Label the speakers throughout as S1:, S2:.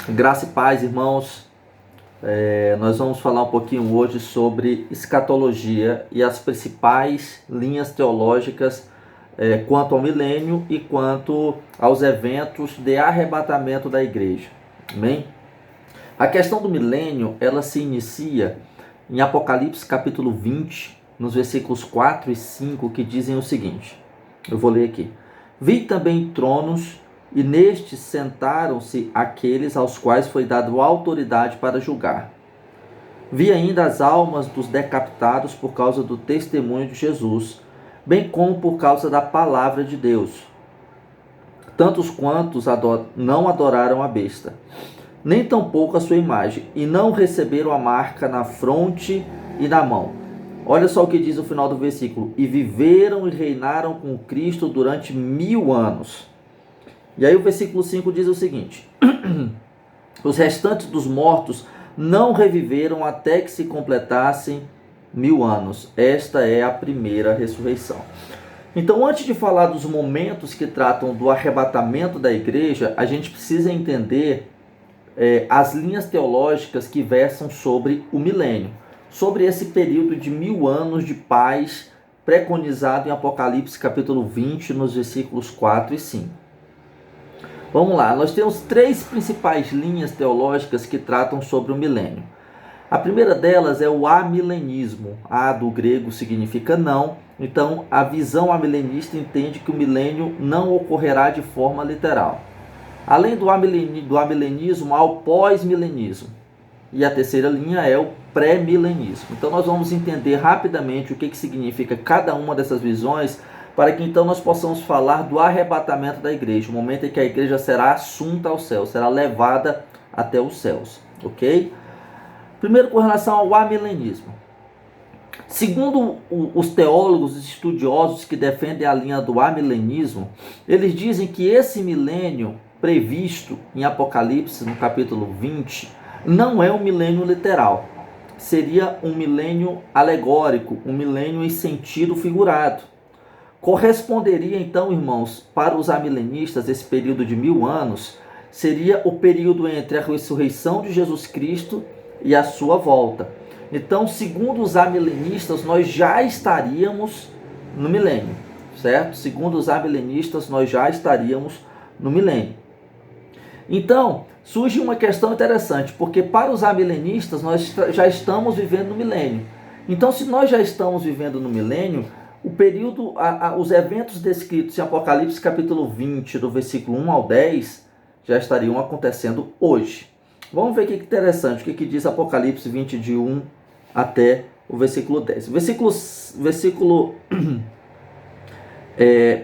S1: Graça e paz, irmãos. Nós vamos falar um pouquinho hoje sobre escatologia e as principais linhas teológicas quanto ao milênio e quanto aos eventos de arrebatamento da igreja. Amém? A questão do milênio, ela se inicia em Apocalipse capítulo 20, nos versículos 4 e 5, que dizem o seguinte. Eu vou ler aqui. Vi também tronos, e nestes sentaram-se aqueles aos quais foi dado autoridade para julgar. Vi ainda as almas dos decapitados por causa do testemunho de Jesus, bem como por causa da palavra de Deus. Tantos quantos não adoraram a besta, nem tampouco a sua imagem, e não receberam a marca na fronte e na mão. Olha só o que diz o final do versículo. E viveram e reinaram com Cristo durante 1000 anos. E aí o versículo 5 diz o seguinte. Os restantes dos mortos não reviveram até que se completassem 1000 anos. Esta é a primeira ressurreição. Então, antes de falar dos momentos que tratam do arrebatamento da igreja, a gente precisa entender as linhas teológicas que versam sobre o milênio, sobre esse período de 1000 anos de paz preconizado em Apocalipse capítulo 20, nos versículos 4 e 5. Vamos lá, nós temos 3 principais linhas teológicas que tratam sobre o milênio. A primeira delas é o amilenismo. A do grego significa não, então a visão amilenista entende que o milênio não ocorrerá de forma literal. Além do amilenismo, há o pós-milenismo. E a terceira linha é o pré-milenismo. Então nós vamos entender rapidamente o que significa cada uma dessas visões, para que então nós possamos falar do arrebatamento da igreja, o momento em que a igreja será assunta ao céu, será levada até os céus, ok? Primeiro, com relação ao amilenismo. Segundo os teólogos estudiosos que defendem a linha do amilenismo, eles dizem que esse milênio previsto em Apocalipse, no capítulo 20, não é um milênio literal. Seria um milênio alegórico, um milênio em sentido figurado. Corresponderia então, irmãos, para os amilenistas, esse período de 1000 anos, seria o período entre a ressurreição de Jesus Cristo e a sua volta. Então, segundo os amilenistas, nós já estaríamos no milênio, certo? Segundo os amilenistas, nós já estaríamos no milênio. Então, surge uma questão interessante, porque para os amilenistas, nós já estamos vivendo no milênio. Então, se nós já estamos vivendo no milênio, o período, os eventos descritos em Apocalipse capítulo 20, do versículo 1 ao 10, já estariam acontecendo hoje. Vamos ver o que é interessante, o que diz Apocalipse 20, de 1 até o versículo 10. Versículo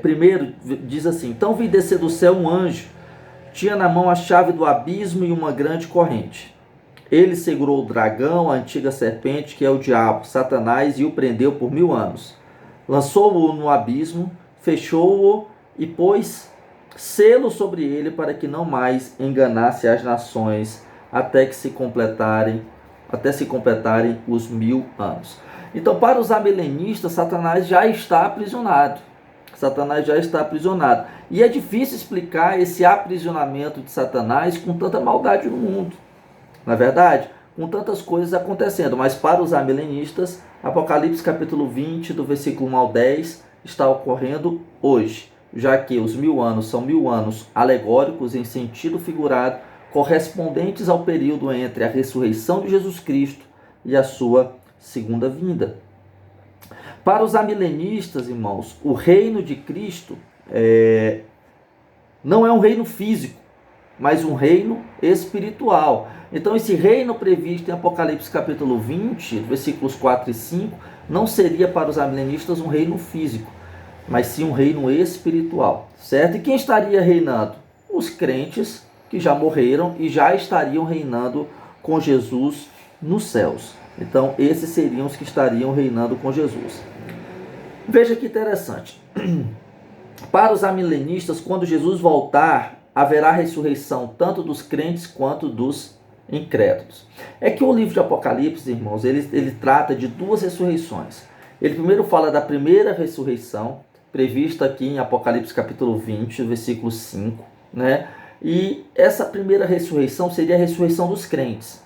S1: primeiro diz assim: Então vi descer do céu um anjo, tinha na mão a chave do abismo e uma grande corrente. Ele segurou o dragão, a antiga serpente, que é o diabo, Satanás, e o prendeu por 1000 anos. Lançou-o no abismo, fechou-o e pôs selo sobre ele para que não mais enganasse as nações até se completarem os 1000 anos. Então, para os amilenistas, Satanás já está aprisionado. E é difícil explicar esse aprisionamento de Satanás com tanta maldade no mundo. Não é verdade? Com tantas coisas acontecendo, mas para os amilenistas, Apocalipse capítulo 20, do versículo 1 ao 10, está ocorrendo hoje, já que os 1000 anos são 1000 anos alegóricos em sentido figurado, correspondentes ao período entre a ressurreição de Jesus Cristo e a sua segunda vinda. Para os amilenistas, irmãos, o reino de Cristo não é um reino físico, mas um reino espiritual. Então, esse reino previsto em Apocalipse capítulo 20, versículos 4 e 5, não seria para os amilenistas um reino físico, mas sim um reino espiritual, certo? E quem estaria reinando? Os crentes que já morreram e já estariam reinando com Jesus nos céus. Então, esses seriam os que estariam reinando com Jesus. Veja que interessante. Para os amilenistas, quando Jesus voltar, haverá ressurreição tanto dos crentes quanto dos incrédulos. É que o livro de Apocalipse, irmãos, ele trata de 2 ressurreições. Ele primeiro fala da primeira ressurreição, prevista aqui em Apocalipse capítulo 20, versículo 5, né? E essa primeira ressurreição seria a ressurreição dos crentes.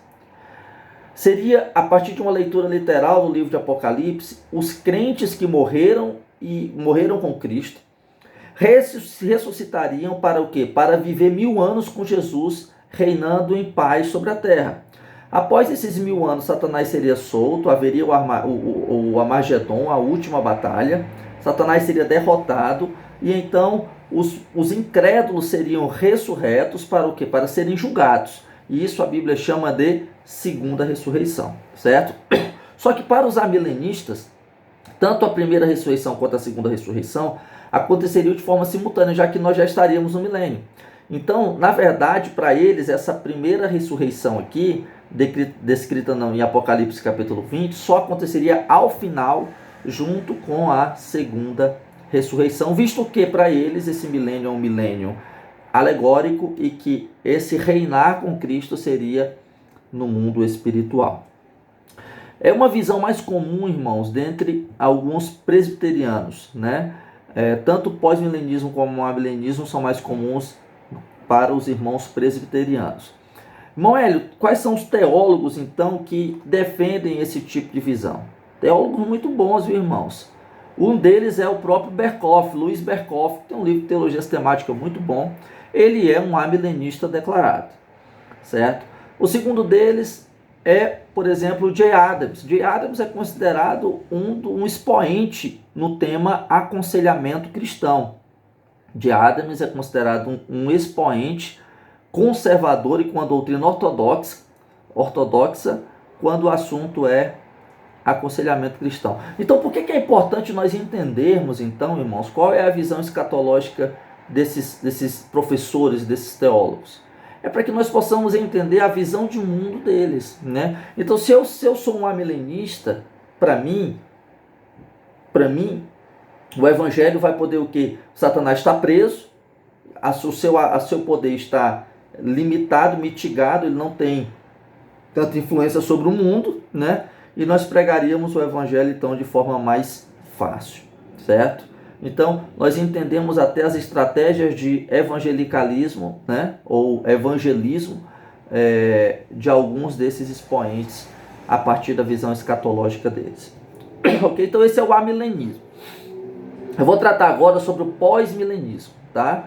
S1: Seria, a partir de uma leitura literal do livro de Apocalipse, os crentes que morreram com Cristo, ressuscitariam para o quê? Para viver 1000 anos com Jesus, reinando em paz sobre a terra. Após esses 1000 anos, Satanás seria solto, haveria o Armagedon, a última batalha, Satanás seria derrotado, e então os incrédulos seriam ressurretos para o quê? Para serem julgados. E isso a Bíblia chama de segunda ressurreição, certo? Só que para os amilenistas, tanto a primeira ressurreição quanto a segunda ressurreição aconteceriam de forma simultânea, já que nós já estaríamos no milênio. Então, na verdade, para eles, essa primeira ressurreição aqui, descrita em Apocalipse capítulo 20, só aconteceria ao final, junto com a segunda ressurreição, visto que para eles esse milênio é um milênio alegórico e que esse reinar com Cristo seria no mundo espiritual. É uma visão mais comum, irmãos, dentre alguns presbiterianos, né? Tanto o pós-milenismo como o amilenismo são mais comuns para os irmãos presbiterianos. Irmão Hélio, quais são os teólogos, então, que defendem esse tipo de visão? Teólogos muito bons, viu, irmãos? Um deles é o próprio Berkhof, Luiz Berkhof, que tem um livro de teologia sistemática muito bom. Ele é um amilenista declarado, certo? O segundo deles é, por exemplo, o Jay Adams. Jay Adams é considerado um expoente no tema aconselhamento cristão. Jay Adams é considerado um expoente conservador e com a doutrina ortodoxa quando o assunto é aconselhamento cristão. Então, por que é importante nós entendermos, então, irmãos, qual é a visão escatológica desses professores, desses teólogos? É para que nós possamos entender a visão de mundo deles, né? Então, se eu sou um amilenista, para mim, o evangelho vai poder o quê? Satanás está preso, o seu poder está limitado, mitigado, ele não tem tanta influência sobre o mundo, né? E nós pregaríamos o evangelho, então, de forma mais fácil, certo? Então, nós entendemos até as estratégias de evangelicalismo, né? Ou evangelismo de alguns desses expoentes a partir da visão escatológica deles. Ok? Então, esse é o amilenismo. Eu vou tratar agora sobre o pós-milenismo, tá?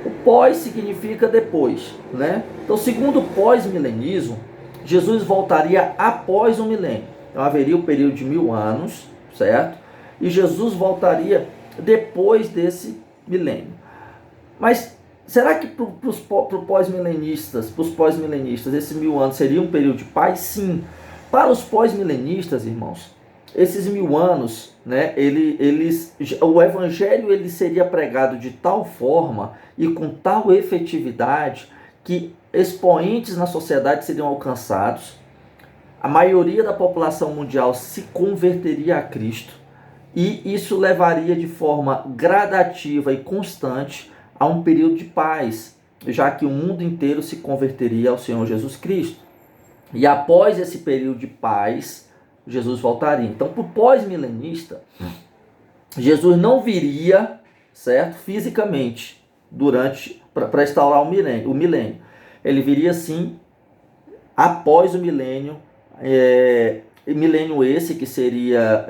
S1: O pós significa depois, né? Então, segundo o pós-milenismo, Jesus voltaria após o milênio. Então haveria o período de 1000 anos, certo? E Jesus voltaria depois desse milênio. Mas será que para os pós-milenistas, esses 1000 anos seria um período de paz? Sim. Para os pós-milenistas, irmãos, esses 1000 anos, né, o evangelho ele seria pregado de tal forma e com tal efetividade que expoentes na sociedade seriam alcançados, a maioria da população mundial se converteria a Cristo e isso levaria de forma gradativa e constante a um período de paz, já que o mundo inteiro se converteria ao Senhor Jesus Cristo. E após esse período de paz, Jesus voltaria. Então, para o pós-milenista, Jesus não viria, certo, fisicamente para instaurar o milênio. Ele viria sim após o milênio. Milênio esse que seria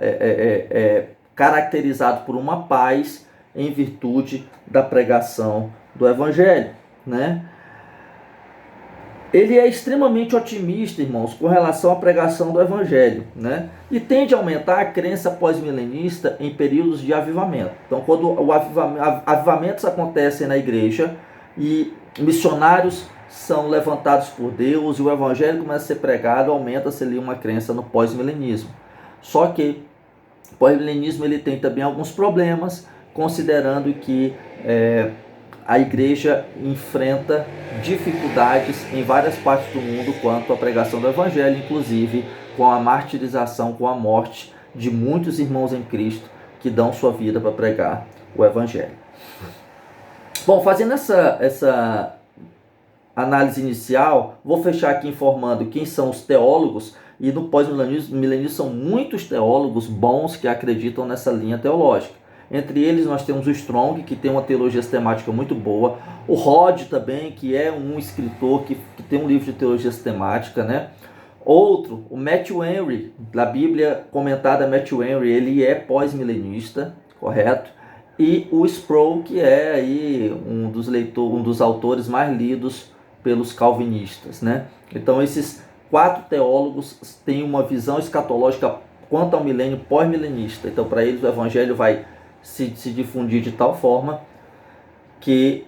S1: caracterizado por uma paz em virtude da pregação do evangelho, né? Ele é extremamente otimista, irmãos, com relação à pregação do evangelho, né? E tende a aumentar a crença pós-milenista em períodos de avivamento. Então, quando avivamentos acontecem na igreja e missionários são levantados por Deus e o evangelho começa a ser pregado, aumenta-se ali uma crença no pós-milenismo. Só que o pós-milenismo ele tem também alguns problemas, considerando que a igreja enfrenta dificuldades em várias partes do mundo quanto à pregação do evangelho, inclusive com a martirização, com a morte de muitos irmãos em Cristo que dão sua vida para pregar o evangelho. Bom, fazendo essa análise inicial, vou fechar aqui informando quem são os teólogos, e no pós-milenismo são muitos teólogos bons que acreditam nessa linha teológica. Entre eles nós temos o Strong, que tem uma teologia sistemática muito boa, o Rod também, que é um escritor que tem um livro de teologia sistemática, né? Outro, o Matthew Henry, da Bíblia comentada Matthew Henry, ele é pós-milenista, correto? E o Sproul, que é aí um dos autores mais lidos pelos calvinistas, né? Então esses 4 teólogos têm uma visão escatológica quanto ao milênio pós-milenista. Então para eles o evangelho vai se difundir de tal forma que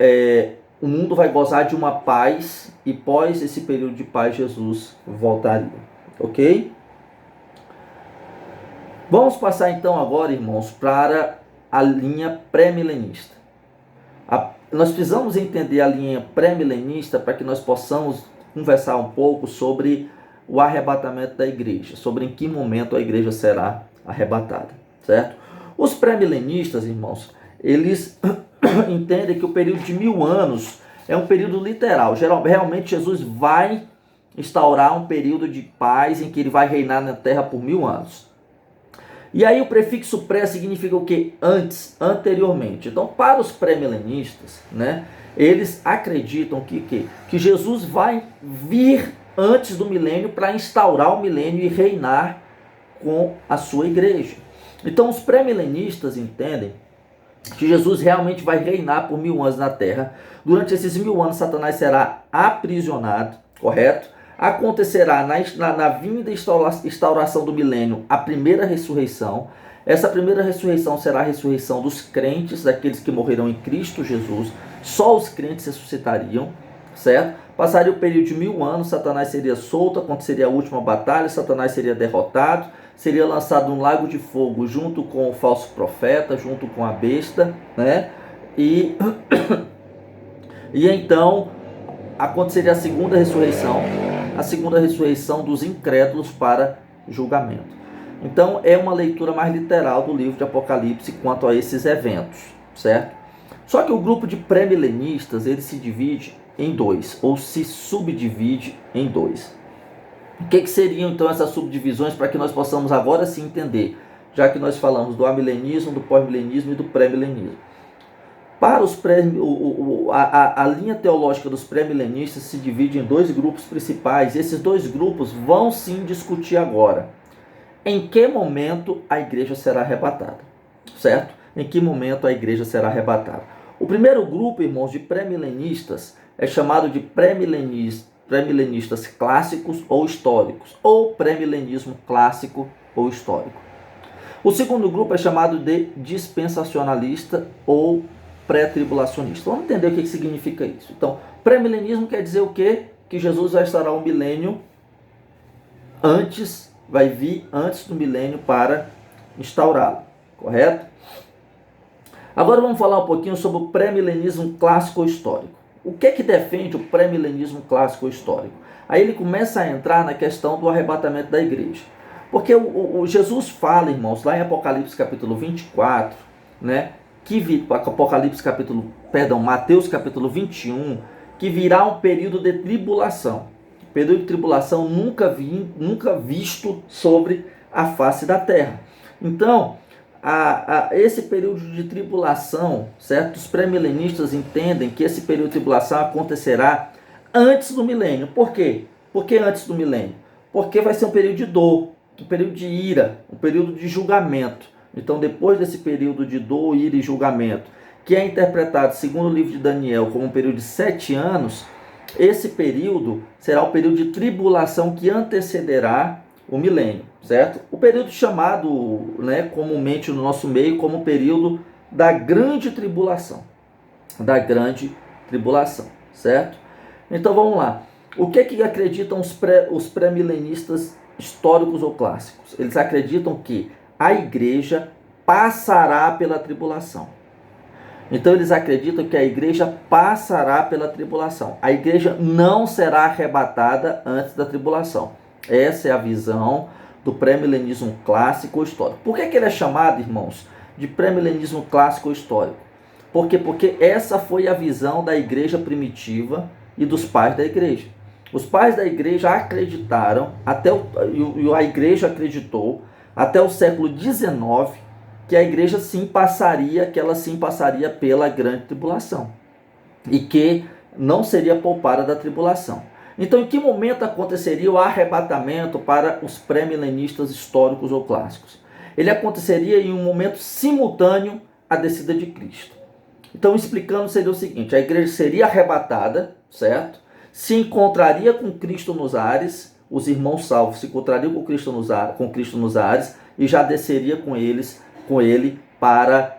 S1: o mundo vai gozar de uma paz e pós esse período de paz Jesus voltaria, ok? Vamos passar então agora, irmãos, para a linha pré-milenista. Nós precisamos entender a linha pré-milenista para que nós possamos conversar um pouco sobre o arrebatamento da igreja, sobre em que momento a igreja será arrebatada, certo? Os pré-milenistas, irmãos, eles entendem que o período de 1000 anos é um período literal. Realmente Jesus vai instaurar um período de paz em que ele vai reinar na terra por 1000 anos. E aí o prefixo pré significa o que? Antes, anteriormente. Então, para os pré-milenistas, né, eles acreditam que Jesus vai vir antes do milênio para instaurar o milênio e reinar com a sua igreja. Então, os pré-milenistas entendem que Jesus realmente vai reinar por 1000 anos na terra. Durante esses 1000 anos, Satanás será aprisionado, correto? Acontecerá na vinda e instauração do milênio a primeira ressurreição. Essa primeira ressurreição será a ressurreição dos crentes, daqueles que morrerão em Cristo Jesus. Só os crentes ressuscitariam, certo? Passaria o período de 1000 anos, Satanás seria solto, aconteceria a última batalha, Satanás seria derrotado, seria lançado num lago de fogo junto com o falso profeta, junto com a besta, né? E então aconteceria a segunda ressurreição dos incrédulos para julgamento. Então é uma leitura mais literal do livro de Apocalipse quanto a esses eventos, certo? Só que o grupo de pré-milenistas, ele se divide em 2, ou se subdivide em 2. O que seriam então essas subdivisões para que nós possamos agora sim entender, já que nós falamos do amilenismo, do pós-milenismo e do pré-milenismo. Para os a linha teológica dos pré-milenistas se divide em 2 grupos principais. Esses 2 grupos vão sim discutir agora em que momento a igreja será arrebatada, certo? Em que momento a igreja será arrebatada. O primeiro grupo, irmãos, de pré-milenistas é chamado de pré-milenistas clássicos ou históricos, ou pré-milenismo clássico ou histórico. O segundo grupo é chamado de dispensacionalista ou pré-tribulacionista. Vamos entender o que significa isso. Então, pré-milenismo quer dizer o quê? Que Jesus vai estar um milênio antes, vai vir antes do milênio para instaurá-lo, correto? Agora vamos falar um pouquinho sobre o pré-milenismo clássico ou histórico. O que defende o pré-milenismo clássico ou histórico? Aí ele começa a entrar na questão do arrebatamento da igreja. Porque o Jesus fala, irmãos, lá em Apocalipse capítulo 24, né? Mateus capítulo 21, que virá um período de tribulação. Período de tribulação nunca visto sobre a face da terra. Então, esse período de tribulação, certo? Os pré-milenistas entendem que esse período de tribulação acontecerá antes do milênio. Por quê? Por que antes do milênio? Porque vai ser um período de dor, um período de ira, um período de julgamento. Então, depois desse período de dor, ira e julgamento, que é interpretado, segundo o livro de Daniel, como um período de 7 anos, esse período será o período de tribulação que antecederá o milênio, certo? O período chamado, né, comumente no nosso meio, como o período da grande tribulação. Da grande tribulação, certo? Então, vamos lá. O que acreditam os pré-milenistas históricos ou clássicos? Eles acreditam que a igreja passará pela tribulação. Então eles acreditam que a igreja passará pela tribulação. A igreja não será arrebatada antes da tribulação. Essa é a visão do pré-milenismo clássico ou histórico. Por que ele é chamado, irmãos, de pré-milenismo clássico ou histórico? Porque essa foi a visão da igreja primitiva e dos pais da igreja. Os pais da igreja acreditaram, a igreja acreditou, até o século XIX, que a igreja sim passaria, que ela sim passaria pela grande tribulação e que não seria poupada da tribulação. Então, em que momento aconteceria o arrebatamento para os pré-milenistas históricos ou clássicos? Ele aconteceria em um momento simultâneo à descida de Cristo. Então, explicando, seria o seguinte: a igreja seria arrebatada, certo? Se encontraria com Cristo nos ares, os irmãos salvos se encontrariam com Cristo nos ares e já desceria com ele para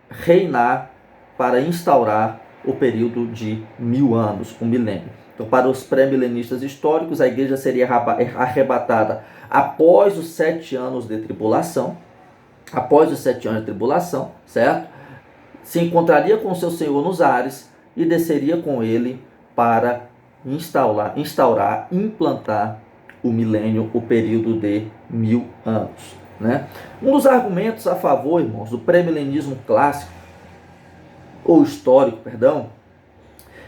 S1: reinar, para instaurar o período de 1000 anos, o milênio. Então, para os pré-milenistas históricos, a igreja seria arrebatada após os 7 anos de tribulação. Após os 7 anos de tribulação, certo? Se encontraria com seu Senhor nos ares e desceria com ele para implantar o milênio, o período de 1000 anos. Né? Um dos argumentos a favor, irmãos, do pré-milenismo clássico, ou histórico, perdão,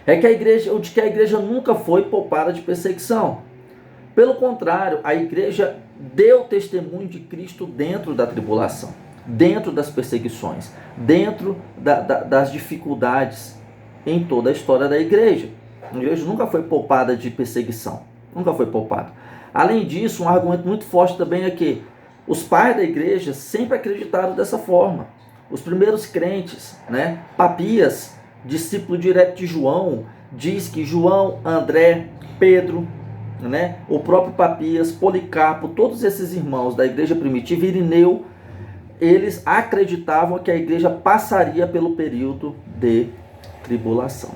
S1: é que a igreja nunca foi poupada de perseguição. Pelo contrário, a igreja deu testemunho de Cristo dentro da tribulação, dentro das perseguições, dentro das dificuldades em toda a história da igreja. A igreja nunca foi poupada de perseguição, nunca foi poupada. Além disso, um argumento muito forte também é que os pais da igreja sempre acreditaram dessa forma. Os primeiros crentes, né? Papias, discípulo direto de João, diz que João, André, Pedro, né? O próprio Papias, Policarpo, todos esses irmãos da igreja primitiva, Irineu, eles acreditavam que a igreja passaria pelo período de tribulação.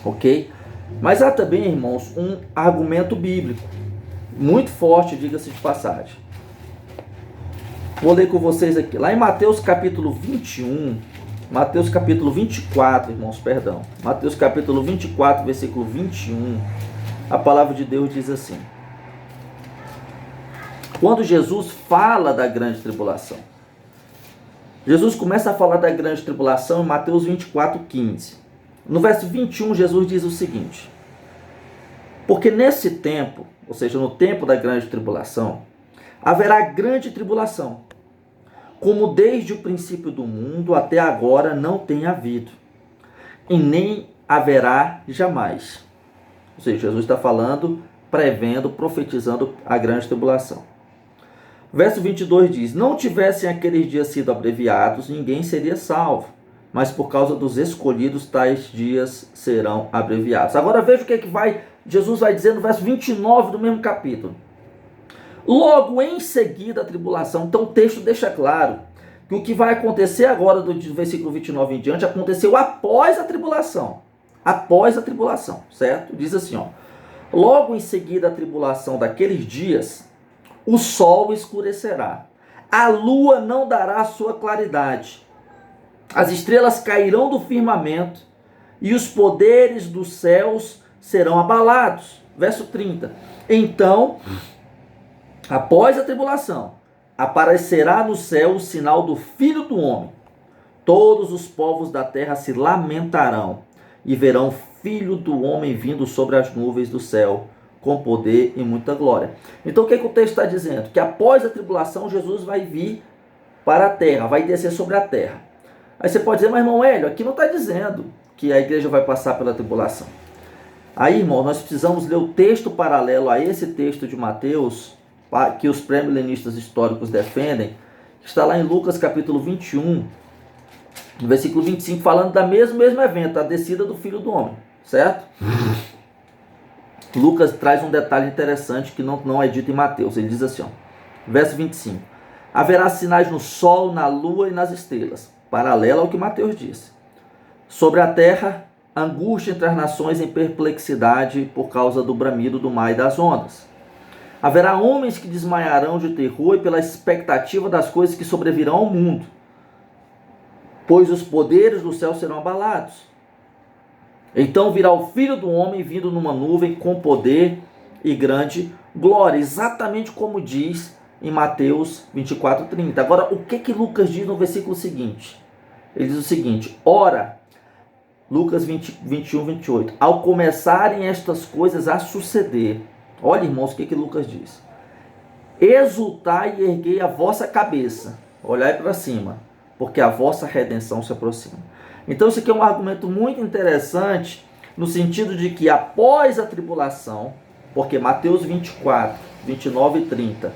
S1: Ok? Mas há também, irmãos, um argumento bíblico muito forte, diga-se de passagem. Vou ler com vocês aqui. Lá em Mateus capítulo 21, Mateus capítulo 24, irmãos, perdão. Mateus capítulo 24, versículo 21, a palavra de Deus diz assim: quando Jesus fala da grande tribulação, Jesus começa a falar da grande tribulação em Mateus 24, 15. No verso 21, Jesus diz o seguinte: porque nesse tempo, ou seja, no tempo da grande tribulação, haverá grande tribulação, como desde o princípio do mundo até agora não tem havido, e nem haverá jamais. Ou seja, Jesus está falando, prevendo, profetizando a grande tribulação. Verso 22 diz: não tivessem aqueles dias sido abreviados, ninguém seria salvo, mas por causa dos escolhidos, tais dias serão abreviados. Agora veja o que Jesus vai dizer no verso 29 do mesmo capítulo. Logo em seguida a tribulação. Então o texto deixa claro que o que vai acontecer agora do versículo 29 em diante aconteceu após a tribulação. Após a tribulação, certo? Diz assim, ó: logo em seguida a tribulação daqueles dias, o sol escurecerá, a lua não dará sua claridade, as estrelas cairão do firmamento e os poderes dos céus serão abalados. Verso 30. Então, após a tribulação, aparecerá no céu o sinal do Filho do Homem. Todos os povos da terra se lamentarão e verão o Filho do Homem vindo sobre as nuvens do céu, com poder e muita glória. Então o que o texto está dizendo? Que após a tribulação, Jesus vai vir para a terra, vai descer sobre a terra. Aí você pode dizer: mas irmão Hélio, aqui não está dizendo que a igreja vai passar pela tribulação. Aí, irmão, nós precisamos ler o texto paralelo a esse texto de Mateus, que os pré-milenistas históricos defendem, que está lá em Lucas capítulo 21, no versículo 25, falando da mesmo evento, a descida do Filho do Homem, certo? Lucas traz um detalhe interessante que não é dito em Mateus. Ele diz assim, ó, verso 25: haverá sinais no sol, na lua e nas estrelas, paralelo ao que Mateus disse. Sobre a terra, angústia entre as nações em perplexidade por causa do bramido do mar e das ondas. Haverá homens que desmaiarão de terror e pela expectativa das coisas que sobrevirão ao mundo, pois os poderes do céu serão abalados. Então virá o Filho do Homem vindo numa nuvem com poder e grande glória, exatamente como diz em Mateus 24:30. Agora, o que Lucas diz no versículo seguinte? Ele diz o seguinte: ora, Lucas 21:28, ao começarem estas coisas a suceder, olha, irmãos, o que Lucas diz: exultai e erguei a vossa cabeça, olhai para cima, porque a vossa redenção se aproxima. Então isso aqui é um argumento muito interessante, no sentido de que após a tribulação, porque Mateus 24, 29 e 30,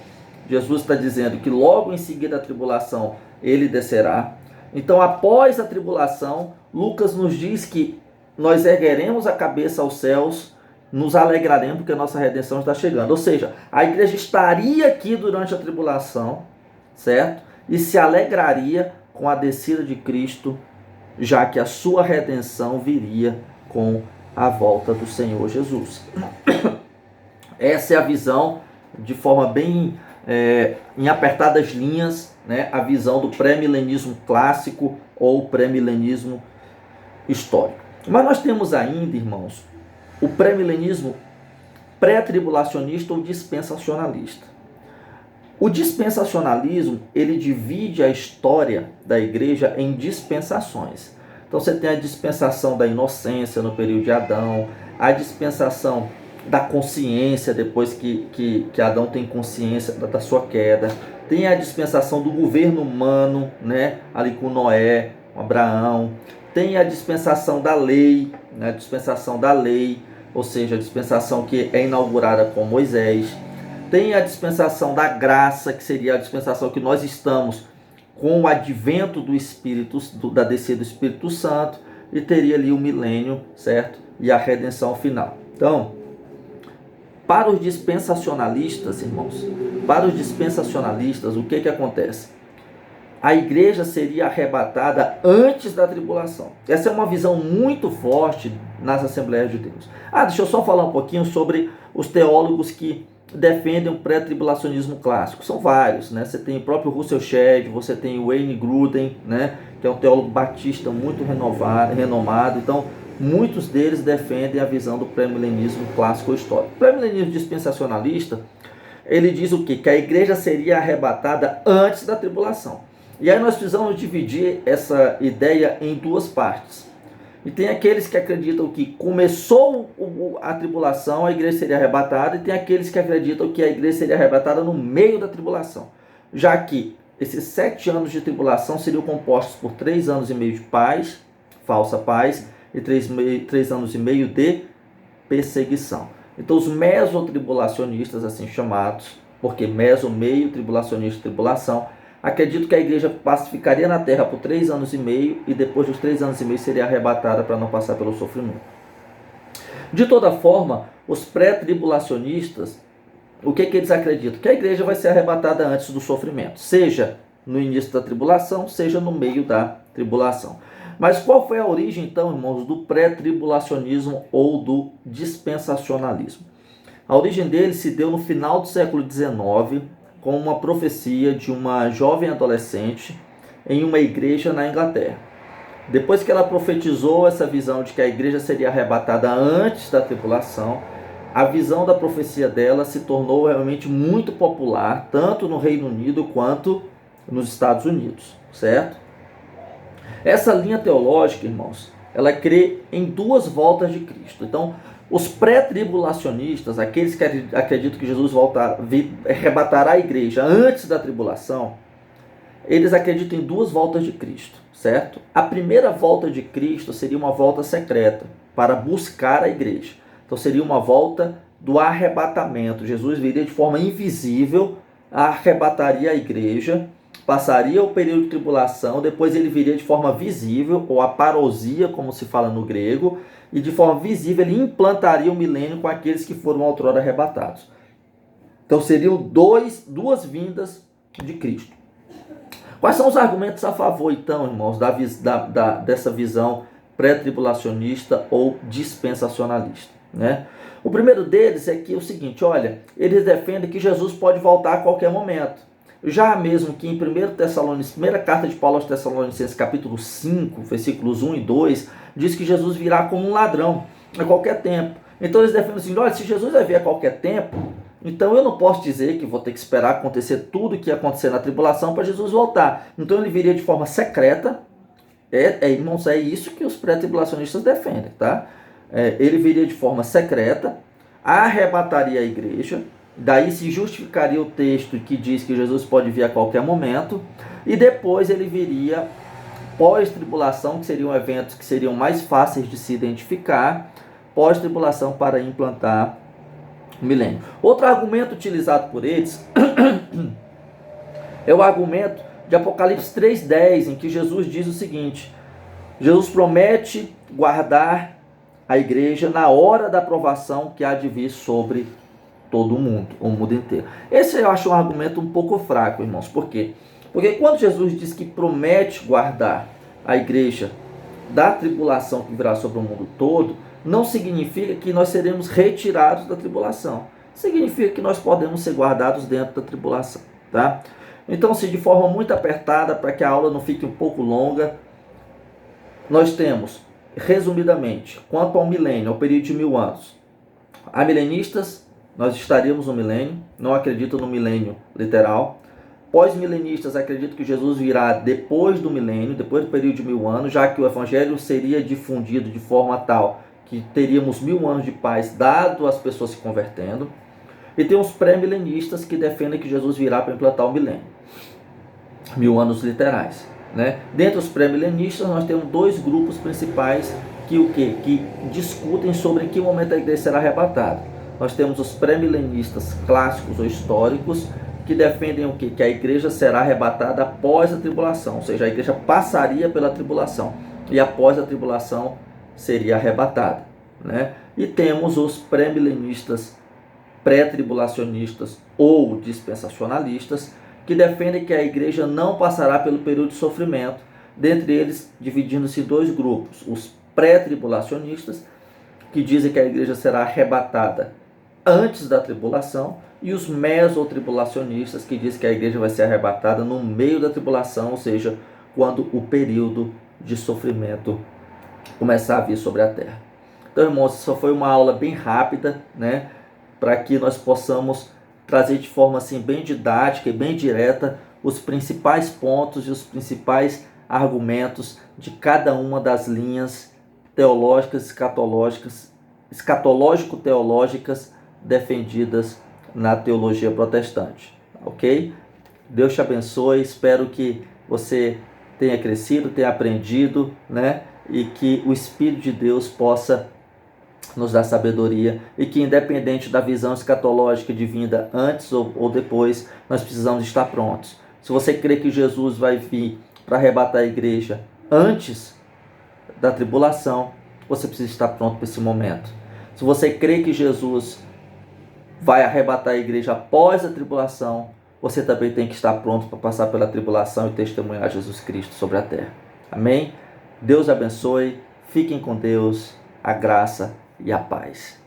S1: Jesus está dizendo que logo em seguida da tribulação ele descerá. Então após a tribulação, Lucas nos diz que nós ergueremos a cabeça aos céus, nos alegraremos porque a nossa redenção está chegando. Ou seja, a igreja estaria aqui durante a tribulação, certo? E se alegraria com a descida de Cristo, já que a sua redenção viria com a volta do Senhor Jesus. Essa é a visão, de forma bem em apertadas linhas, né? A visão do pré-milenismo clássico ou pré-milenismo histórico. Mas nós temos ainda, irmãos, o pré-milenismo pré-tribulacionista ou dispensacionalista. O dispensacionalismo, ele divide a história da igreja em dispensações. Então você tem a dispensação da inocência no período de Adão, a dispensação da consciência depois que Adão tem consciência da sua queda, tem a dispensação do governo humano, né, ali com Noé, com Abraão, tem a dispensação da lei, né, a dispensação da lei, ou seja, a dispensação que é inaugurada com Moisés. Tem a dispensação da graça, que seria a dispensação que nós estamos com o advento do Espírito, da descida do Espírito Santo, e teria ali o milênio, certo? E a redenção final. Então, para os dispensacionalistas, irmãos, para os dispensacionalistas, o que acontece? A igreja seria arrebatada antes da tribulação. Essa é uma visão muito forte nas Assembleias de Deus. Deixa eu só falar um pouquinho sobre os teólogos que defendem o pré-tribulacionismo clássico. São vários, né? Você tem o próprio Russell Shedd, você tem o Wayne Grudem, né? Que é um teólogo batista muito renomado. Então, muitos deles defendem a visão do pré-milenismo clássico histórico. O pré-milenismo dispensacionalista, ele diz o quê? Que a igreja seria arrebatada antes da tribulação. E aí nós precisamos dividir essa ideia em duas partes. E tem aqueles que acreditam que começou a tribulação, a igreja seria arrebatada, e tem aqueles que acreditam que a igreja seria arrebatada no meio da tribulação. Já que esses 7 anos de tribulação seriam compostos por 3 anos e meio de paz, falsa paz, e 3 anos e meio de perseguição. Então os mesotribulacionistas, assim chamados, porque meso, meio, tribulacionista, tribulação, acredito que a igreja pacificaria na terra por 3 anos e meio e depois dos 3 anos e meio seria arrebatada para não passar pelo sofrimento. De toda forma, os pré-tribulacionistas, o que eles acreditam? Que a igreja vai ser arrebatada antes do sofrimento, seja no início da tribulação, seja no meio da tribulação. Mas qual foi a origem, então, irmãos, do pré-tribulacionismo ou do dispensacionalismo? A origem dele se deu no final do século XIX, com uma profecia de uma jovem adolescente em uma igreja na Inglaterra. Depois que ela profetizou essa visão de que a igreja seria arrebatada antes da tribulação, a visão da profecia dela se tornou realmente muito popular, tanto no Reino Unido quanto nos Estados Unidos, certo? Essa linha teológica, irmãos, ela crê em 2 voltas de Cristo. Então, os pré-tribulacionistas, aqueles que acreditam que Jesus arrebatará a igreja antes da tribulação, eles acreditam em 2 voltas de Cristo, certo? A primeira volta de Cristo seria uma volta secreta para buscar a igreja. Então seria uma volta do arrebatamento. Jesus viria de forma invisível, arrebataria a igreja, passaria o período de tribulação, depois ele viria de forma visível, ou a parousia, como se fala no grego, e de forma visível ele implantaria o milênio com aqueles que foram outrora arrebatados. Então seriam duas vindas de Cristo. Quais são os argumentos a favor, então, irmãos, dessa visão pré-tribulacionista ou dispensacionalista, né? O primeiro deles é que é o seguinte, olha, eles defendem que Jesus pode voltar a qualquer momento. Já mesmo que em 1 primeira carta de Paulo aos Tessalonicenses, capítulo 5, versículos 1 e 2, diz que Jesus virá como um ladrão a qualquer tempo. Então eles defendem assim, olha, se Jesus vai vir a qualquer tempo, então eu não posso dizer que vou ter que esperar acontecer tudo o que ia acontecer na tribulação para Jesus voltar. Então ele viria de forma secreta. Irmãos, é isso que os pré-tribulacionistas defendem, tá? Ele viria de forma secreta, arrebataria a igreja, Daí se justificaria o texto que diz que Jesus pode vir a qualquer momento, e depois ele viria pós-tribulação, que seriam eventos que seriam mais fáceis de se identificar, pós-tribulação para implantar o milênio. Outro argumento utilizado por eles é o argumento de Apocalipse 3:10, em que Jesus diz o seguinte: Jesus promete guardar a igreja na hora da provação que há de vir sobre todo o mundo inteiro. Esse eu acho um argumento um pouco fraco, irmãos. Por quê? Porque quando Jesus diz que promete guardar a igreja da tribulação que virá sobre o mundo todo, não significa que nós seremos retirados da tribulação. Significa que nós podemos ser guardados dentro da tribulação, tá? Então, se de forma muito apertada, para que a aula não fique um pouco longa, nós temos, resumidamente, quanto ao milênio, ao período de 1000 anos. Há milenistas, nós estaríamos no milênio, não acreditam no milênio literal. Pós-milenistas acreditam que Jesus virá depois do milênio, depois do período de 1000 anos, já que o evangelho seria difundido de forma tal que teríamos 1000 anos de paz, dado as pessoas se convertendo. E tem os pré-milenistas que defendem que Jesus virá para implantar o milênio. 1000 anos literais, né? Dentre os pré-milenistas, nós temos dois grupos principais que discutem sobre em que momento a igreja será arrebatada. Nós temos os pré-milenistas clássicos ou históricos, que defendem o quê? Que a igreja será arrebatada após a tribulação, ou seja, a igreja passaria pela tribulação e após a tribulação seria arrebatada, né? E temos os pré-milenistas, pré-tribulacionistas ou dispensacionalistas, que defendem que a igreja não passará pelo período de sofrimento, dentre eles dividindo-se em dois grupos: os pré-tribulacionistas, que dizem que a igreja será arrebatada antes da tribulação, e os mesotribulacionistas, que dizem que a igreja vai ser arrebatada no meio da tribulação, ou seja, quando o período de sofrimento começar a vir sobre a terra. Então, irmãos, isso foi uma aula bem rápida, né, para que nós possamos trazer de forma assim bem didática e bem direta os principais pontos e os principais argumentos de cada uma das linhas teológicas, escatológico-teológicas defendidas na teologia protestante, ok? Deus te abençoe, espero que você tenha crescido, tenha aprendido, né? E que o Espírito de Deus possa nos dar sabedoria, e que independente da visão escatológica de vinda antes ou depois, nós precisamos estar prontos. Se você crê que Jesus vai vir para arrebatar a igreja antes da tribulação, você precisa estar pronto para esse momento. Se você crê que Jesus vai arrebatar a igreja após a tribulação, você também tem que estar pronto para passar pela tribulação e testemunhar Jesus Cristo sobre a terra. Amém? Deus abençoe, fiquem com Deus, a graça e a paz.